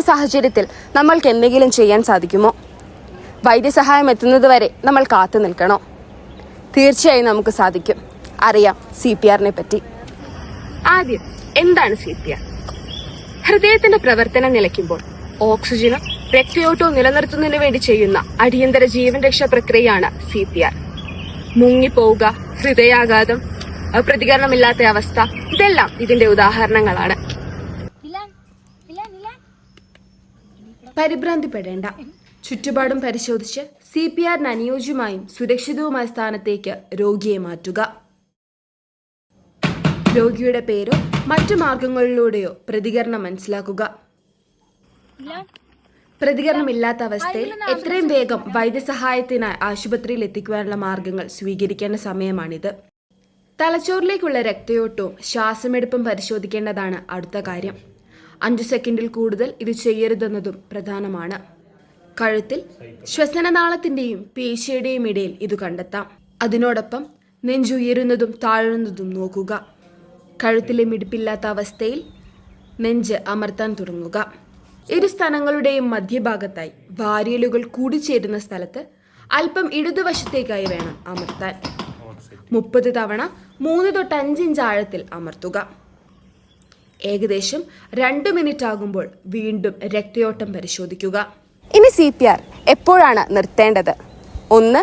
സാഹചര്യത്തിൽ നമ്മൾക്ക് എന്തെങ്കിലും ചെയ്യാൻ സാധിക്കുമോ? വൈദ്യസഹായം എത്തുന്നതുവരെ നമ്മൾ കാത്തു നിൽക്കണോ? തീർച്ചയായും നമുക്ക് സാധിക്കും. അറിയാം CPRനെ പറ്റി. ആദ്യം എന്താണ് CPR? ഹൃദയത്തിന്റെ പ്രവർത്തനം നിലയ്ക്കുമ്പോൾ ഓക്സിജനും രക്തയോട്ടവും നിലനിർത്തുന്നതിന് വേണ്ടി ചെയ്യുന്ന അടിയന്തര ജീവൻ രക്ഷാ പ്രക്രിയയാണ് CPR. മുങ്ങിപ്പോവുക, ഹൃദയാഘാതം, പ്രതികരണമില്ലാത്ത അവസ്ഥ, ഇതെല്ലാം ഇതിന്റെ ഉദാഹരണങ്ങളാണ്. പരിഭ്രാന്തിപ്പെടേണ്ട. ചുറ്റുപാടും പരിശോധിച്ച് CPRന് അനുയോജ്യമായും സുരക്ഷിതവുമായ സ്ഥാനത്തേക്ക് രോഗിയെ മാറ്റുക. രോഗിയുടെ പേരോ മറ്റു മാർഗങ്ങളിലൂടെയോ പ്രതികരണം മനസ്സിലാക്കുക. പ്രതികരണമില്ലാത്ത അവസ്ഥയിൽ എത്രയും വേഗം വൈദ്യസഹായത്തിനായി ആശുപത്രിയിൽ എത്തിക്കുവാനുള്ള മാർഗങ്ങൾ സ്വീകരിക്കേണ്ട സമയമാണിത്. തലച്ചോറിലേക്കുള്ള രക്തയോട്ടവും ശ്വാസമെടുപ്പും പരിശോധിക്കേണ്ടതാണ് അടുത്ത കാര്യം. 5 സെക്കൻഡിൽ കൂടുതൽ ഇത് ചെയ്യരുതെന്നതും പ്രധാനമാണ്. കഴുത്തിൽ ശ്വസനനാളത്തിന്റെയും പേശിയുടെയും ഇടയിൽ ഇത് കണ്ടെത്താം. അതിനോടൊപ്പം നെഞ്ചുയരുന്നതും താഴുന്നതും നോക്കുക. കഴുത്തിലെ മിടിപ്പില്ലാത്ത അവസ്ഥയിൽ നെഞ്ച് അമർത്താൻ തുടങ്ങുക. ഇരു സ്ഥലങ്ങളുടെയും മധ്യഭാഗത്തായി വാരിയലുകൾ കൂടിച്ചേരുന്ന സ്ഥലത്ത് അല്പം ഇടതുവശത്തേക്കായി വേണം അമർത്താൻ. 30 തവണ 3 തൊട്ട് 5 ഇഞ്ച് ആഴത്തിൽ അമർത്തുക. ഏകദേശം 2 മിനിറ്റ് ആകുമ്പോൾ വീണ്ടും രക്തയോട്ടം പരിശോധിക്കുക. ഇനി CPR എപ്പോഴാണ് നിർത്തേണ്ടത്? 1.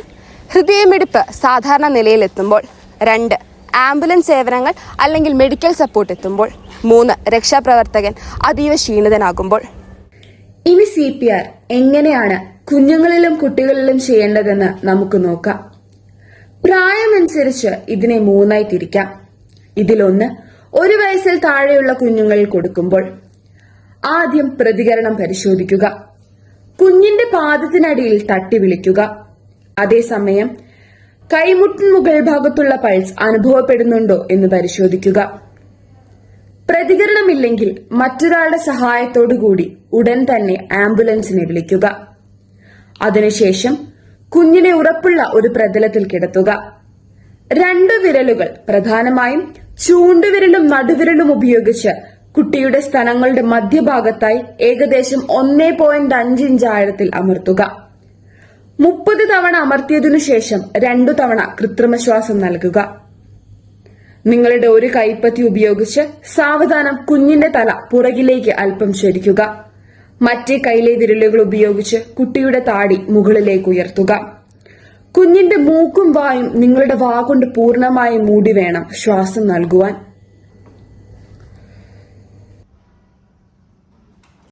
ഹൃദയമിടിപ്പ് സാധാരണ നിലയിലെത്തുമ്പോൾ. 2. ആംബുലൻസ് സേവനങ്ങൾ അല്ലെങ്കിൽ മെഡിക്കൽ സപ്പോർട്ട് എത്തുമ്പോൾ. 3. രക്ഷാപ്രവർത്തകൻ അതീവ ക്ഷീണിതനാകുമ്പോൾ. ഇനി CPR എങ്ങനെയാണ് കുഞ്ഞുങ്ങളിലും കുട്ടികളിലും ചെയ്യേണ്ടതെന്ന് നമുക്ക് നോക്കാം. പ്രായമനുസരിച്ച് ഇതിനെ 3ആയി തിരിക്കാം. ഇതിലൊന്ന് 1 വയസ്സിൽ താഴെയുള്ള കുഞ്ഞുങ്ങളിൽ കൊടുക്കുമ്പോൾ. ആദ്യം പ്രതികരണം പരിശോധിക്കുക. കുഞ്ഞിന്റെ പാദത്തിനടിയിൽ തട്ടി വിളിക്കുക. അതേസമയം കൈമുട്ടിന് മുകൾ ഭാഗത്തുള്ള പൾസ് അനുഭവപ്പെടുന്നുണ്ടോ എന്ന് പരിശോധിക്കുക. പ്രതികരണമില്ലെങ്കിൽ മറ്റൊരാളുടെ സഹായത്തോടുകൂടി ഉടൻ തന്നെ ആംബുലൻസിനെ വിളിക്കുക. അതിനുശേഷം കുഞ്ഞിനെ ഉറപ്പുള്ള ഒരു പ്രതലത്തിൽ കിടത്തുക. 2 വിരലുകൾ, പ്രധാനമായും ചൂണ്ടുവിരലും നടുവിരലും ഉപയോഗിച്ച് കുട്ടിയുടെ സ്തനങ്ങളുടെ മധ്യഭാഗത്തായി ഏകദേശം 1.5 ഇഞ്ച് ആഴത്തിൽ അമർത്തുക. 30 തവണ അമർത്തിയതിനു ശേഷം 2 തവണ കൃത്രിമശ്വാസം നൽകുക. നിങ്ങളുടെ ഒരു കൈപ്പത്തി ഉപയോഗിച്ച് സാവധാനം കുഞ്ഞിന്റെ തല പുറകിലേക്ക് അല്പം ചരിക്കുക. മറ്റേ കൈയിലെ വിരലുകൾ ഉപയോഗിച്ച് കുട്ടിയുടെ താടി മുകളിലേക്ക് ഉയർത്തുക. കുഞ്ഞിന്റെ മൂക്കും വായും നിങ്ങളുടെ വാ കൊണ്ട് പൂർണ്ണമായും മൂടി വേണം ശ്വാസം നൽകുവാൻ.